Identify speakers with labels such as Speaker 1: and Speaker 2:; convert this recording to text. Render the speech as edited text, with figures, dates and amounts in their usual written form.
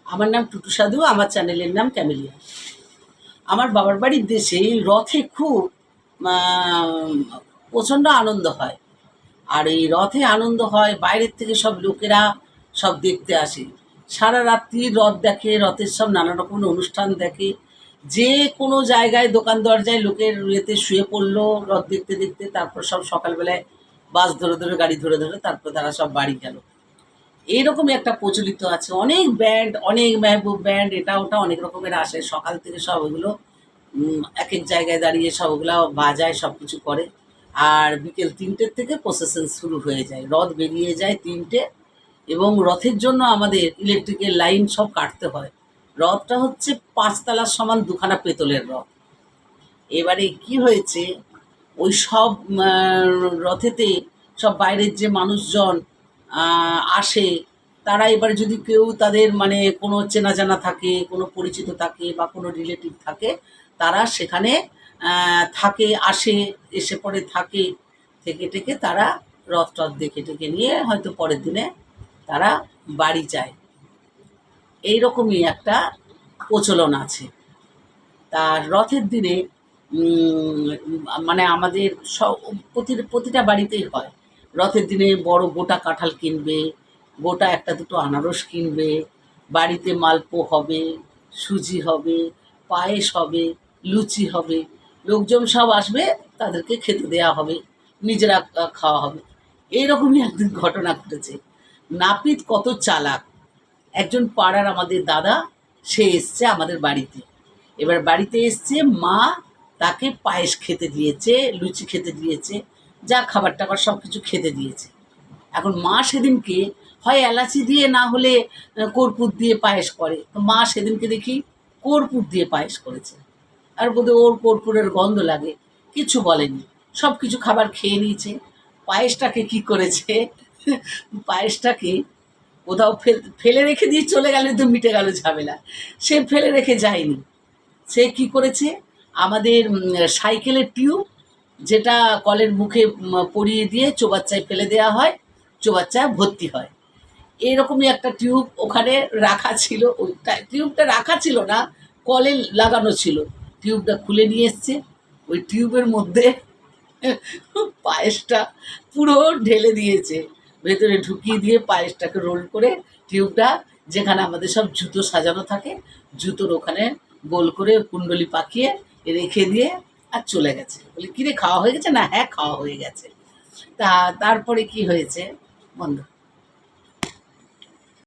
Speaker 1: আমার নাম টুটু সাধু, আমার চ্যানেলের নাম ক্যামেলিয়া। আমার বাবার বাড়ির দেশে রথে খুব প্রচণ্ড আনন্দ হয়। আর এই রথে আনন্দ হয়, বাইরের থেকে সব লোকেরা সব দেখতে আসে। সারা রাত্রি রথ দেখে, রথের সব নানা রকমের অনুষ্ঠান দেখে। যে কোনো জায়গায় দোকান দরজায় লোকের ইয়েতে শুয়ে পড়লো রথ দেখতে দেখতে, তারপর সব সকালবেলায় বাস ধরে ধরে গাড়ি ধরে ধরে তারপর তারা সব বাড়ি গেল। এইরকমই একটা প্রচলিত আছে। অনেক ব্যান্ড, অনেক মেহবুব ব্যান্ড, এটা ওটা অনেক রকমের আসে। সকাল থেকে সব ওগুলো এক এক জায়গায় দাঁড়িয়ে সব ওগুলো বাজায়, সব কিছু করে। আর বিকেল 3টের থেকে প্রসেশন শুরু হয়ে যায়, রথ বেরিয়ে যায় 3টে। এবং রথের জন্য আমাদের ইলেকট্রিকের লাইন সব কাটতে হয়। রথটা হচ্ছে 5 তলার সমান দুখানা পেতলের রথ। এবারে কি হয়েছে, ওই সব রথেতে সব বাইরের যে মানুষজন আসে, তারা এবার যদি কেউ তাদের মানে কোনো চেনা জানা থাকে, কোনো পরিচিত থাকে বা কোনো রিলেটিভ থাকে, তারা সেখানে থাকে, আসে, এসে পরে থাকে, থেকে টেকে তারা রথ টথ দেখে টেকে নিয়ে হয়তো পরের দিনে তারা বাড়ি যায়। এইরকমই একটা প্রচলন আছে। তার রথের দিনে মানে আমাদের প্রতিটা বাড়িতেই হয়। রথের দিনে বড় গোটা কাঁঠাল কিনবে, গোটা একটা দুটো আনারস কিনবে, বাড়িতে মালপো হবে, সুজি হবে, পায়েস হবে, লুচি হবে। লোকজন সব আসবে, তাদেরকে খেতে দেওয়া হবে, নিজেরা খাওয়া হবে। এইরকমই একদিন ঘটনা ঘটেছে। নাপিত কত চালাক! একজন পাড়ার আমাদের দাদা, সে এসছে আমাদের বাড়িতে। এবার বাড়িতে এসছে, মা তাকে পায়েস খেতে দিয়েছে, লুচি খেতে দিয়েছে, যা খাবার টাবার সব কিছু খেতে দিয়েছে। এখন মা সেদিনকে হয় এলাচি দিয়ে না হলে কর্পূর দিয়ে পায়েস করে। তো মা সেদিনকে দেখি কর্পূর দিয়ে পায়েস করেছে। আর বোধহয় ওর কর্পূরের গন্ধ লাগে, কিছু বলেনি, সব কিছু খাবার খেয়ে নিয়েছে। পায়েসটাকে কি করেছে, পায়েসটাকে কোথাও ফেলে রেখে দিয়ে চলে গেলে তো মিটে গেল ঝামেলা। সে ফেলে রেখে যায়নি। সে কি করেছে, আমাদের সাইকেলের টিউব, যেটা কলের মুখে পরিয়ে দিয়ে চৌবাচ্চায় ফেলে দেওয়া হয়, চৌবাচ্চায় ভর্তি হয়, এইরকমই একটা টিউব ওখানে রাখা ছিল। ওইটা টিউবটা রাখা ছিল না, কলে লাগানো ছিল। টিউবটা খুলে নিয়ে এসছে, ওই টিউবের মধ্যে পায়েসটা পুরো ঢেলে দিয়েছে, ভেতরে ঢুকিয়ে দিয়ে পায়েসটাকে রোল করে টিউবটা, যেখানে আমাদের সব জুতো সাজানো থাকে, জুতোর ওখানে গোল করে কুণ্ডলি পাকিয়ে রেখে দিয়ে আর চলে গেছে। বলি, কিরে খাওয়া হয়ে গেছে? না, হ্যাঁ খাওয়া হয়ে গেছে। তারপরে কি হয়েছে বন্ধ।